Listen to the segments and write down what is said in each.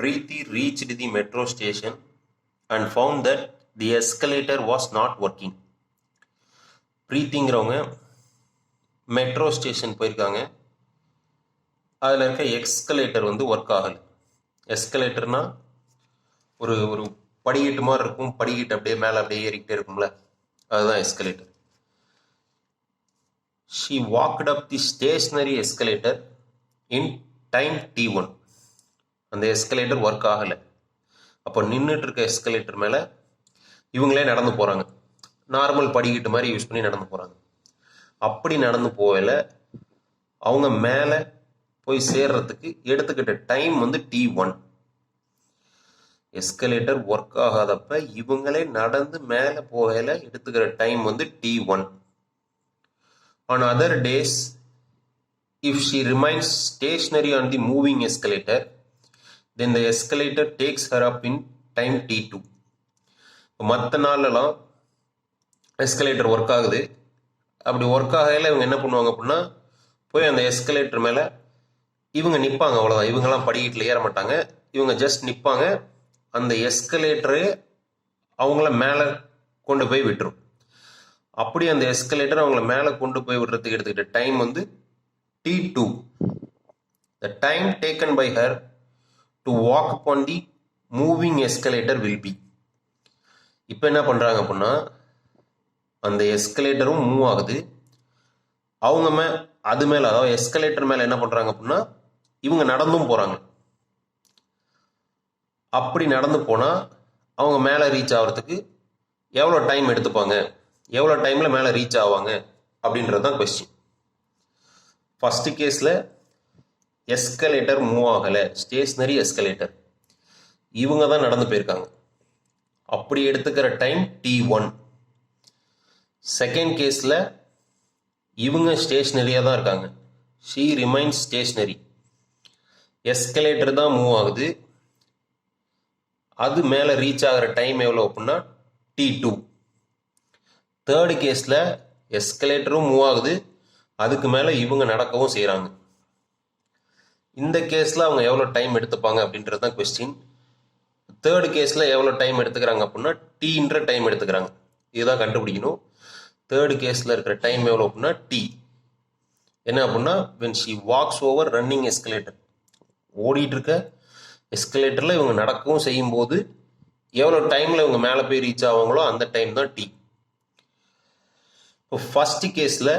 Preethi reached the metro station and found that the escalator was not working. பிரீத்திங்கிறவங்க metro station போயிருக்காங்க. அதில் இருக்க escalator work ஆகலை. எஸ்கலேட்டர்னால் ஒரு ஒரு படிக்கட்டு மாதிரி இருக்கும். படிக்கட்டு அப்படியே மேலே அப்படியே ஏறிக்கிட்டே இருக்கும்ல, அதுதான் escalator. She walked up the stationary escalator in time t1. அந்த எஸ்கலேட்டர் ஒர்க் ஆகலை. அப்போ நின்றுட்டு இருக்க எஸ்கலேட்டர் மேலே இவங்களே நடந்து போகிறாங்க. நார்மல் படிக்கட்டு மாதிரி யூஸ் பண்ணி நடந்து போகிறாங்க. அப்படி நடந்து போகல அவங்க மேலே போய் சேர்றதுக்கு எடுத்துக்கிட்ட டைம் t1. எஸ்கலேட்டர் ஒர்க் ஆகாதப்ப இவங்களே நடந்து மேலே போகல எடுத்துக்கிற time t1. On other days, if she remains stationary on the moving escalator, then the escalator takes her up in time t2. மற்ற நாளெல்லாம் எஸ்கலேட்டர் ஒர்க் ஆகுது. அப்படி ஒர்க் ஆகையில் இவங்க என்ன பண்ணுவாங்க அப்படின்னா, போய் அந்த எஸ்கலேட்டர் மேலே இவங்க நிற்பாங்க. அவ்வளோதான். இவங்கெல்லாம் படிக்கட்டில் ஏற மாட்டாங்க. இவங்க ஜஸ்ட் நிற்பாங்க. அந்த எஸ்கலேட்டரே அவங்கள மேலே கொண்டு போய் விட்டுரும். அப்படி அந்த எஸ்கலேட்டர் அவங்கள மேலே கொண்டு போய் விடுறதுக்கு எடுத்துக்கிட்ட time t2. The time taken by her to walk upon the moving escalator will be. இப்போ என்ன பண்ணுறாங்க அப்படின்னா, அந்த எஸ்கலேட்டரும் மூவ் ஆகுது. அவங்க அது மேலே, அதாவது எஸ்கலேட்டர் மேலே என்ன பண்ணுறாங்க அப்படின்னா, இவங்க நடந்தும் போகிறாங்க. அப்படி நடந்து போனால் அவங்க மேலே ரீச் ஆகிறதுக்கு எவ்வளோ டைம் எடுத்துப்பாங்க, எவ்வளோ டைமில் மேலே ரீச் ஆவாங்க அப்படின்றது தான் கொஸ்டின். ஃபஸ்ட்டு கேஸில் எஸ்கலேட்டர் மூவ் ஆகலை, ஸ்டேஷ்னரி எஸ்கலேட்டர், இவங்க தான் நடந்து போயிருக்காங்க. அப்படி எடுத்துக்கிற டைம் t1. செகண்ட் கேஸில் இவங்க ஸ்டேஷ்னரியாக தான் இருக்காங்க. She remains stationery. எஸ்கலேட்டர் தான் மூவ் ஆகுது. அது மேலே ரீச் ஆகிற டைம் எவ்வளோ அப்படின்னா t2. தேர்டு கேஸில் எஸ்கலேட்டரும் மூவ் ஆகுது. அதுக்கு மேலே இவங்க நடக்கவும் செய்கிறாங்க. இந்த கேஸில் அவங்க எவ்வளோ டைம் எடுத்துப்பாங்க அப்படின்றது தான் கொஸ்டின். தேர்டு கேஸில் எவ்வளோ டைம் எடுத்துக்கிறாங்க அப்படின்னா டீன்ற டைம் எடுத்துக்கிறாங்க. இதுதான் கண்டுபிடிக்கணும். தேர்டு கேஸில் இருக்கிற டைம் எவ்வளோ அப்படின்னா t. என்ன அப்படின்னா when she walks over running escalator, ஓடிட்டு இருக்க எஸ்கலேட்டரில் இவங்க நடக்கவும் செய்யும்போது எவ்வளோ டைமில் இவங்க மேலே போய் ரீச் ஆவாங்களோ அந்த டைம் தான் t. இப்போ ஃபஸ்ட்டு கேஸில்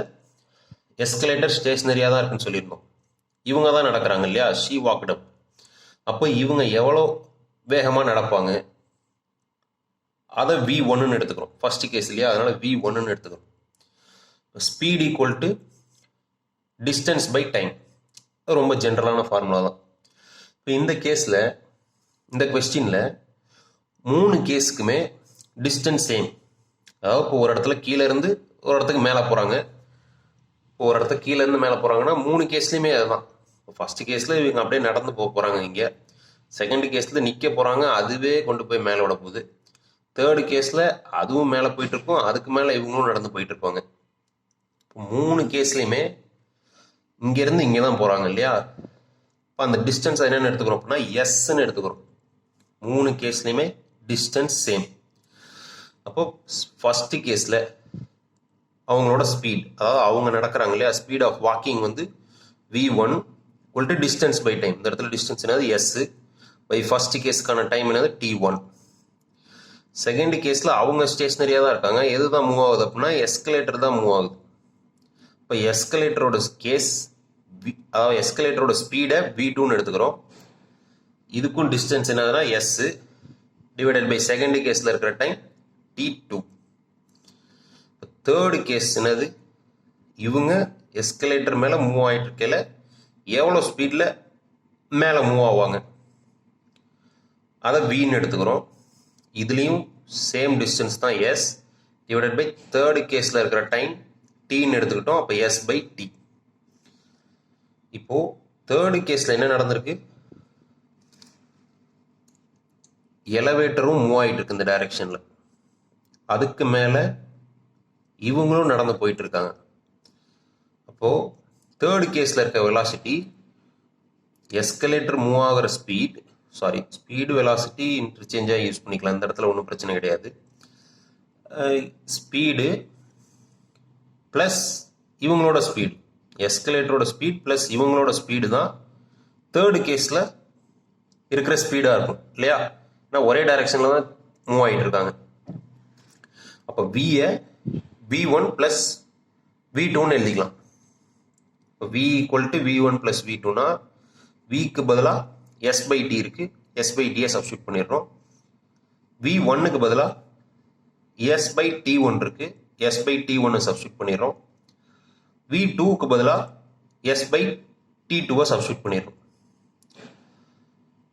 எஸ்கலேட்டர் ஸ்டேஷ்னரியாக தான் இருக்குன்னு சொல்லியிருந்தோம். இவங்க தான் நடக்கிறாங்க இல்லையா, ஷீ வாக்ட் அப். அப்போ இவங்க எவ்வளோ வேகமாக நடப்பாங்க அதை v1ன்னு எடுத்துக்கிறோம். ஃபஸ்ட்டு கேஸ் இல்லையா, அதனால் v1ன்னு எடுத்துக்கிறோம். Speed equal to distance by time. ரொம்ப ஜென்ரலான ஃபார்முலா தான். இப்போ இந்த கேஸில், இந்த கொஸ்டினில் 3 கேஸுக்குமே டிஸ்டன்ஸ் சேம். அதாவது இப்போ ஒரு இடத்துல கீழே இருந்து ஒரு இடத்துக்கு மேலே போகிறாங்க. இப்போ ஒரு இடத்துக்கு கீழே இருந்து மேலே போகிறாங்கன்னா 3 கேஸ்லையுமே அதுதான். இப்போ ஃபஸ்ட்டு கேஸில் இவங்க அப்படியே நடந்து போக போகிறாங்க. இங்கே செகண்ட் கேஸில் நிற்க போகிறாங்க, அதுவே கொண்டு போய் மேலே விட போகுது. தேர்டு கேஸில் அதுவும் மேலே போயிட்டுருக்கும், அதுக்கு மேலே இவங்களும் நடந்து போயிட்டுருப்பாங்க. இப்போ 3 கேஸ்லையுமே இங்கேருந்து இங்கே தான் போகிறாங்க இல்லையா. இப்போ அந்த டிஸ்டன்ஸ் என்னென்னு எடுத்துக்கிறோம் அப்படின்னா எஸ்ன்னு எடுத்துக்கிறோம். 3 கேஸ்லையுமே டிஸ்டன்ஸ் சேம். அப்போ ஃபஸ்ட்டு கேஸில் அவங்களோட ஸ்பீட், அதாவது அவங்க நடக்கிறாங்க இல்லையா, speed of walking v1 equal to distance by time. இந்த இடத்துல டிஸ்டன்ஸ் என்னது எஸ் பை ஃபர்ஸ்ட் கேஸுக்கான டைம் என்னது t1. செகண்ட் கேஸில் அவங்க ஸ்டேஷ்னரியாக தான் இருக்காங்க. எது தான் மூவ் ஆகுது அப்படின்னா எஸ்கலேட்டர் தான் மூவ் ஆகுது. இப்போ எஸ்கலேட்டரோட கேஸ், அதாவது எஸ்கலேட்டரோட ஸ்பீடை v2ன்னு எடுத்துக்கிறோம். இதுக்கும் டிஸ்டன்ஸ் என்னதுன்னா எஸ் டிவைடட் பை செகண்ட் கேஸில் இருக்கிற டைம் t2. தேர்டு கேஸ் என்னது, இவங்க எஸ்கலேட்டர் மேலே மூவ் ஆகிட்டு இருக்கையில் எவ்வளோ ஸ்பீடில் மேலே மூவ் ஆவாங்க அதை vன்னு எடுத்துக்கிறோம். இதுலேயும் சேம் டிஸ்டன்ஸ் தான் எஸ் டிவைடட் பை தேர்டு கேஸில் இருக்கிற டைம் tன்னு எடுத்துக்கிட்டோம். அப்போ எஸ் பை டி. இப்போது தேர்டு கேஸில் என்ன நடந்திருக்கு, எலவேட்டரும் மூவ் ஆகிட்டு இருக்கு இந்த டைரக்ஷனில். அதுக்கு மேலே இவங்களும் நடந்து போயிட்டு இருக்காங்க. அப்போது தேர்டு கேஸில் இருக்க வெலாசிட்டி எஸ்கலேட்டர் மூவ் ஆகிற ஸ்பீட், சாரி ஸ்பீடு வெலாசிட்டி இன்டர்சேஞ்சாக யூஸ் பண்ணிக்கலாம், இந்த இடத்துல ஒன்றும் பிரச்சனை கிடையாது. ஸ்பீடு ப்ளஸ் இவங்களோட ஸ்பீடு, எஸ்கலேட்டரோட ஸ்பீட் ப்ளஸ் இவங்களோட ஸ்பீடு தான் தேர்டு கேஸில் இருக்கிற ஸ்பீடாக இருக்கும் இல்லையா? ஏன்னா ஒரே டைரக்ஷனில் தான் மூவ் ஆகிட்டு இருக்காங்க. அப்போ வியை V1 ப்ளஸ் V2ன்னு எழுதிக்கலாம். இப்போ V equal to V1 plus V2னா விக்கு பதிலாக S/T இருக்குது, S/Tயை சப்ஸ்டியூட் பண்ணிடுறோம். V1க்கு பதிலாக S/T1 இருக்குது, S/T1 சப்ஸ்டியூட் பண்ணிடுறோம். V2க்கு பதிலாக S/T2 சப்ஸ்டியூட் பண்ணிடுறோம்.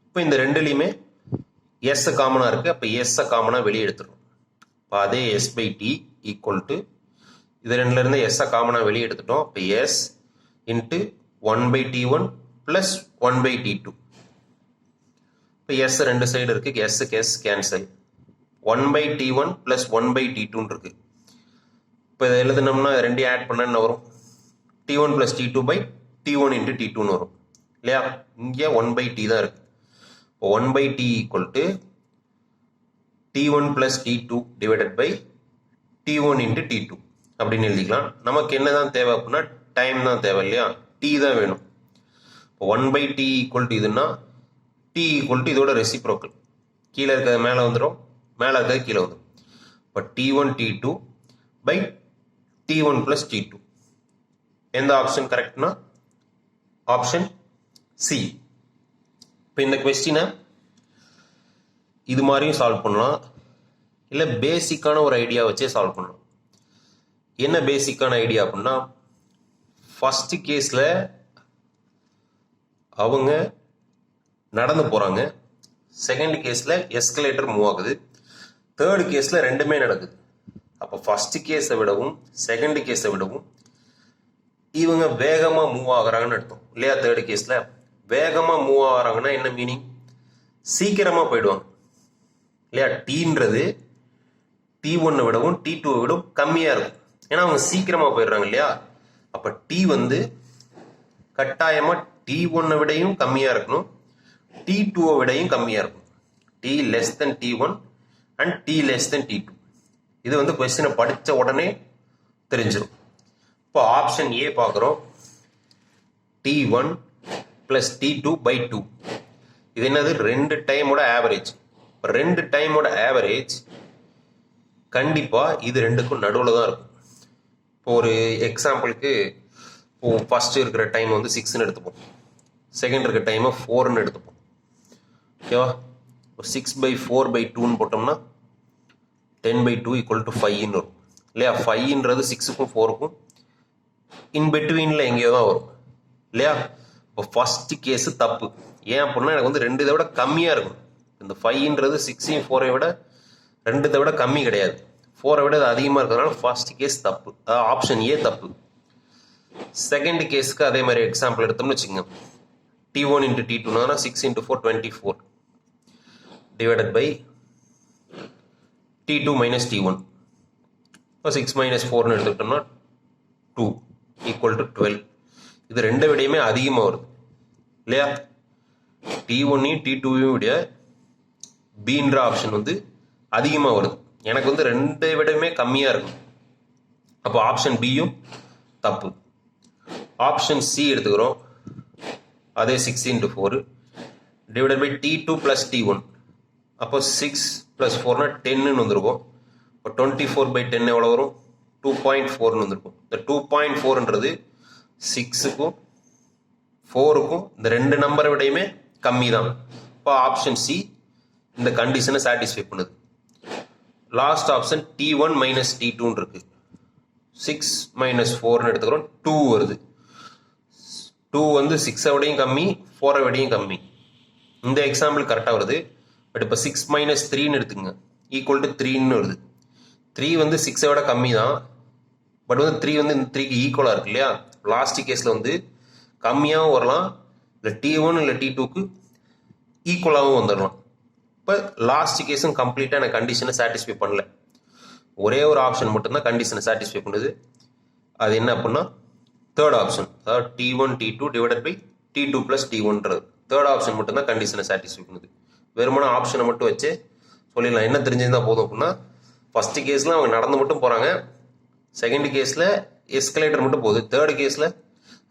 இப்போ இந்த ரெண்டுலேயுமே S காமனாக இருக்குது, அப்போ S காமனாக வெளியே எடுத்துடுறோம். இப்போ அதே S/T ஈக்குவல் டு இது ரெண்டுலேருந்து S காமனாக வெளியே எடுத்துட்டோம். இப்போ S into 1/T1 plus 1/T2. இப்போ S ரெண்டு சைடு இருக்குது, Sக்கு S cancel. 1/T1 plus 1/T2 இருக்குது. இப்போ இதை எழுதுனோம்னா ரெண்டையும் ஆட் பண்ண என்ன வரும்? T1 ப்ளஸ் T2/T1 இன்ட்டு T2ன்னு வரும் இல்லையா? இங்கே 1/T தான் இருக்குது. இப்போ 1/T equal to T1 plus T2 divided by T1 into T2 அப்படின்னு எழுதிக்கலாம். நமக்கு என்ன தான் தேவை அப்படின்னா டைம் தான் தேவை இல்லையா? T தான் வேணும். இப்போ 1/T ஈக்குவல் டு இதுன்னா T ஈக்குவல் டு இதோட ரெசிப்ரோக்கல், கீழே இருக்கிறது மேலே வந்துடும், மேலே இருக்கிறது கீழே வந்துடும். இப்போ T1 T2 by T1 plus T2. எந்த ஆப்ஷன் கரெக்ட்னா ஆப்ஷன் சி. இப்போ இந்த கொஸ்டினை இது மாதிரியும் சால்வ் பண்ணலாம், இல்லை பேசிக்கான ஒரு ஐடியா வச்சே சால்வ் பண்ணலாம். என்ன பேசிக்கான ஐடியா அப்படின்னா, ஃபர்ஸ்ட் கேஸில் அவங்க நடந்து போகிறாங்க, செகண்ட் கேஸில் எஸ்கலேட்டர் மூவ் ஆகுது, தேர்டு கேஸில் ரெண்டுமே நடக்குது. அப்போ ஃபர்ஸ்ட் கேஸை விடவும் செகண்ட் கேஸை விடவும் இவங்க வேகமாக மூவ் ஆகுறாங்கன்னு அர்த்தம் இல்லையா? தேர்டு கேஸில் வேகமாக மூவ் ஆகுறாங்கன்னா என்ன மீனிங்? சீக்கிரமாக போயிடுவாங்க இல்லையா? டீன்றது T1 விடவும் T2 விடவும் கம்மியாக இருக்கும், ஏன்னா அவங்க சீக்கிரமாக போயிடுறாங்க இல்லையா? அப்போ T வந்து கட்டாயமாக T1 விடையும் கம்மியாக இருக்கணும், T2 விடையும் கம்மியாக இருக்கும். T less than T1 and T less than T2. இது வந்து கொஸ்டினை படித்த உடனே தெரிஞ்சிடும். இப்போ ஆப்ஷன் ஏ பார்க்குறோம், T1 ப்ளஸ் T2/2. இது என்னது? ரெண்டு டைமோட ஆவரேஜ். இப்போ ரெண்டு டைமோட ஆவரேஜ் கண்டிப்பாக இது ரெண்டுக்கும் நடுவில் தான் இருக்கும். இப்போ ஒரு எக்ஸாம்பிளுக்கு இப்போ ஃபர்ஸ்ட் இருக்கிற டைம் வந்து 6ன்னு எடுத்துப்போம், செகண்ட் இருக்கிற டைமை 4ன்னு எடுத்துப்போம் ஓகேவா? இப்போ 6/4/2ன்னு போட்டோம்னா 10/2 ஈக்குவல் டு 5ன்னு வரும் இல்லையா? 5ன்றது 6க்கும் 4க்கும் இன்பிட்வீனில் எங்கேயோ தான் வரும் இல்லையா? இப்போ ஃபர்ஸ்ட் கேஸு தப்பு. ஏன் அப்படின்னா எனக்கு வந்து ரெண்டு இதை விட கம்மியாக இருக்கும். இந்த 5ன்றது 6ஐயும் 4ஐ விட ரெண்டு இதை விட கம்மி கிடையாது, 4ஐ விட அது அதிகமாக இருக்கிறதுனால ஃபர்ஸ்ட் கேஸ் தப்பு, அதாவது ஆப்ஷன் ஏ தப்பு. செகண்ட் கேஸுக்கு அதே மாதிரி எக்ஸாம்பிள் எடுத்தோம்னு வச்சுக்கோங்க, T1 இன்ட்டு T2னா 6 × 4 24 divided by T2 minus T1. இப்போ 6 மைனஸ் 4ன்னு எடுத்துக்கிட்டோம்னா 2 ஈக்குவல் டு 12. இது ரெண்டை விடையுமே அதிகமாக வருது இல்லையா? T1ஐயும் T2ஐயும் விட பீன்ற ஆப்ஷன் வந்து அதிகமாக வருது, எனக்கு வந்து ரெண்டை விடமே கம்மியாக இருக்கும். அப்போ ஆப்ஷன் பியும் தப்பு. ஆப்ஷன் சி எடுத்துக்கிறோம், அதே 6 × 4 divided by T2 plus T1. அப்போ 6 ப்ளஸ் 4னா 10ன்னு வந்திருக்கும். இப்போ 24/10 எவ்வளோ வரும்? 2.4ன்னு வந்திருக்கும். இந்த 2.4ன்றது 6க்கும் 4க்கும் இந்த ரெண்டு நம்பரை விடையுமே கம்மி தான். இப்போ ஆப்ஷன் சி இந்த கண்டிஷனை சாட்டிஸ்ஃபை பண்ணுது. Last option T1 minus T2 இருக்கு. 6 மைனஸ் 4ன்னு எடுத்துக்கிறோம், 2 வருது. 2 வந்து 6ஐ விடையும் கம்மி, 4ஐ விடையும் கம்மி. இந்த எக்ஸாம்பிள் கரெக்டாக வருது. பட் இப்போ 6 மைனஸ் 3ன்னு எடுத்துங்க, ஈக்குவல் டு 3ன்னு வருது. 3 வந்து 6ஐ விட கம்மி தான், பட் வந்து 3 வந்து இந்த 3க்கு ஈக்குவலாக இருக்கு இல்லையா? லாஸ்ட் கேஸில் வந்து கம்மியாகவும் வரலாம், இல்லை T1 இல்லை T2க்கு ஈக்குவலாகவும் வந்துடலாம். இப்போ லாஸ்ட் கேஸும் கம்ப்ளீட்டாக எனக்கு கண்டிஷனை சாட்டிஸ்ஃபை பண்ணல, ஒரே ஒரு ஆப்ஷன் மட்டும்தான் கண்டிஷனை சாட்டிஸ்ஃபை பண்ணுது. அது என்ன அப்படின்னா தேர்ட் ஆப்ஷன், அதாவது T1 T2 divided by T2 plus T1ன்றது. தேர்ட் ஆப்ஷன் மட்டும்தான் கண்டிஷனை சாட்டிஸ்ஃபை பண்ணுது. வெறுமன ஆப்ஷனை மட்டும் வச்சு சொல்லிடலாம். என்ன தெரிஞ்சிருந்தா போதும் அப்படின்னா, ஃபர்ஸ்ட் கேஸில் அவங்க நடந்து மட்டும் போகிறாங்க, செகண்ட் கேஸில் எஸ்கலேட்டர் மட்டும் போகுது, தேர்ட் கேஸில்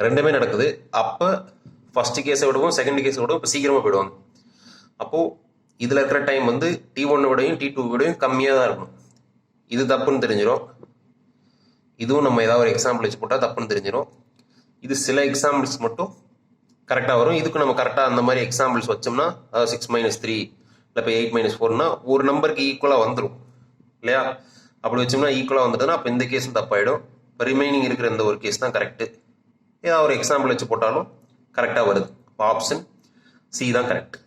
ரெண்டுமே நடக்குது. அப்போ ஃபர்ஸ்ட் கேஸை விடவும் செகண்ட் கேஸை விடவும் இப்போ சீக்கிரமாக போயிடுவாங்க. அப்போது இதில் இருக்கிற டைம் வந்து T1 விடையும் T2 விடையும் கம்மியாக தான் இருக்கணும். இது தப்புன்னு தெரிஞ்சிடும். இதுவும் நம்ம ஏதாவது ஒரு எக்ஸாம்பிள் வச்சு போட்டால் தப்புன்னு தெரிஞ்சிடும். இது சில எக்ஸாம்பிள்ஸ் மட்டும் கரெக்டாக வரும். இதுக்கு நம்ம கரெக்டாக அந்த மாதிரி எக்ஸாம்பிள்ஸ் வச்சோம்னா, அதாவது 6 - 3 இல்லை இப்போ 8 - 4னா ஒரு நம்பருக்கு ஈக்குவலாக வந்துடும் இல்லையா? அப்படி வச்சோம்னா ஈக்குவலாக வந்துட்டுனா அப்போ இந்த கேஸும் தப்பாயிடும். இப்போ ரிமைனிங் இருக்கிற இந்த ஒரு கேஸ் தான் கரெக்டு. ஏதாவது ஒரு எக்ஸாம்பிள் வச்சு போட்டாலும் கரெக்டாக வருது. இப்போ ஆப்ஷன் சி தான் கரெக்ட்.